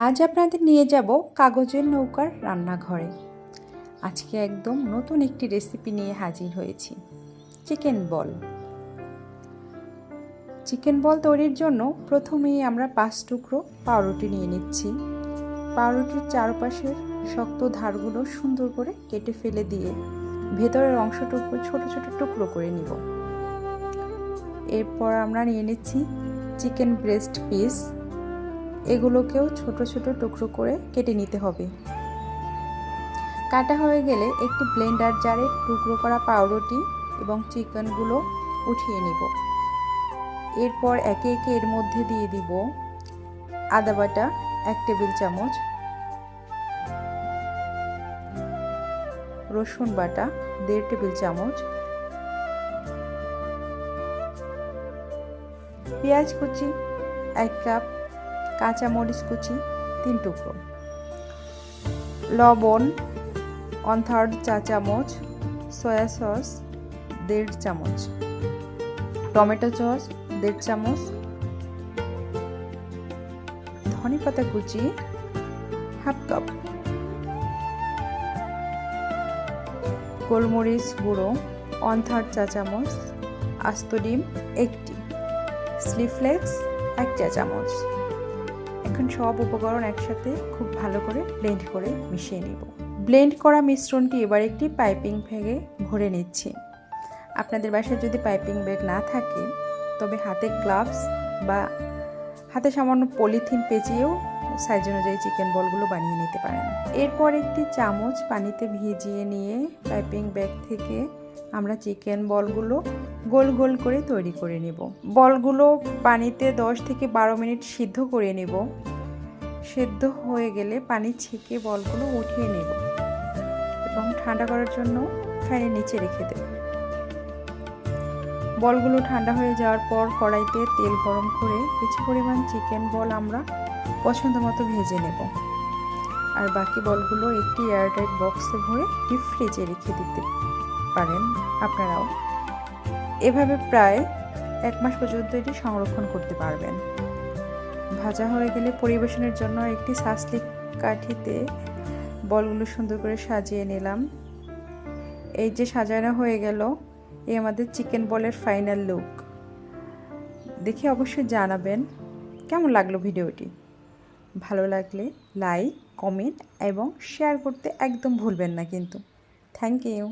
আজ আপনাদের নিয়ে যাব কাগজের নৌকার রান্নাঘরে। আজকে একদম নতুন একটি রেসিপি নিয়ে হাজির হয়েছি, চিকেন বল। চিকেন বল তৈরির জন্য প্রথমেই আমরা 5 টুকরো পাউরুটি নিয়ে নিচ্ছি। পাউরুটির চারপাশের শক্ত ধারগুলো সুন্দর করে কেটে ফেলে দিয়ে ভেতরের অংশটুকু ছোট ছোট টুকরো করে নিব। এরপর আমরা নিয়ে নিচ্ছি চিকেন ব্রেস্ট পিস। এগুলোকেও ছোট ছোট টুকরো করে কেটে নিতে হবে। কাটা হয়ে গেলে একটি ব্লেন্ডার জারে টুকরো করা পাউরুটি এবং চিকেনগুলো উঠিয়ে নিব। এরপর একে একে এর মধ্যে দিয়ে দিব আদা বাটা 1 টেবিল চামচ, রসুন বাটা 1.5 টেবিল চামচ, পেঁয়াজ কুচি 1 কাপ, কাঁচা মরিচ কুচি 3 টুকরো, লবণ 1/3 চা চামচ, সয়া সস 1.5 চামচ, টমেটো সস 1.5 চামচ, ধনে পাতা কুচি 1/2 কাপ, গোলমরিচ গুঁড়ো 1/3 চা চামচ, আস্ত ডিম 1টি, চিলি ফ্লেক্স 1 চা চামচ। এখন সব উপকরণ একসাথে খুব ভালো করে ব্লেন্ড করে মিশিয়ে নিব। ব্লেন্ড করা মিশ্রণটি এবার একটি পাইপিং ব্যাগে ভরে নিচ্ছি। আপনাদের বাসায় যদি পাইপিং ব্যাগ না থাকে তবে হাতে গ্লাভস বা হাতে সামান্য পলিথিন পেঁচিয়েও সাইজ অনুযায়ী চিকেন বলগুলো বানিয়ে নিতে পারেন। এরপর একটি চামচ পানিতে ভিজিয়ে নিয়ে পাইপিং ব্যাগ থেকে আমরা চিকেন বলগুলো গোল গোল করে তৈরি করে নেব। বলগুলো পানিতে 10 থেকে 12 মিনিট সিদ্ধ করে নেব। সিদ্ধ হয়ে গেলে পানি ছেঁকে বলগুলো উঠিয়ে নেব এবং ঠান্ডা করার জন্য ফ্যানের নিচে রেখে দেব। বলগুলো ঠান্ডা হয়ে যাওয়ার পর কড়াইতে তেল গরম করে কিছু পরিমাণ চিকেন বল আমরা পছন্দ মতো ভেজে নেব। আর বাকি বলগুলো একটি এয়ারটাইট বক্সে ভরে ডিপ ফ্রিজে রেখে দিতে পারেন আপনারাও। এভাবে প্রায় 1 মাস পর্যন্ত এটি সংরক্ষণ করতে পারবেন। ভাজা হয়ে গেলে পরিবেশনের জন্য একটি সাসলিক কাঠিতে বলগুলো সুন্দর করে সাজিয়ে নিলাম। এই যে সাজানো হয়ে গেল, এই আমাদের চিকেন বলের ফাইনাল লুক। দেখে অবশ্যই জানাবেন কেমন লাগলো ভিডিওটি। ভালো লাগলে লাইক, কমেন্ট এবং শেয়ার করতে একদম ভুলবেন না কিন্তু। Thank you.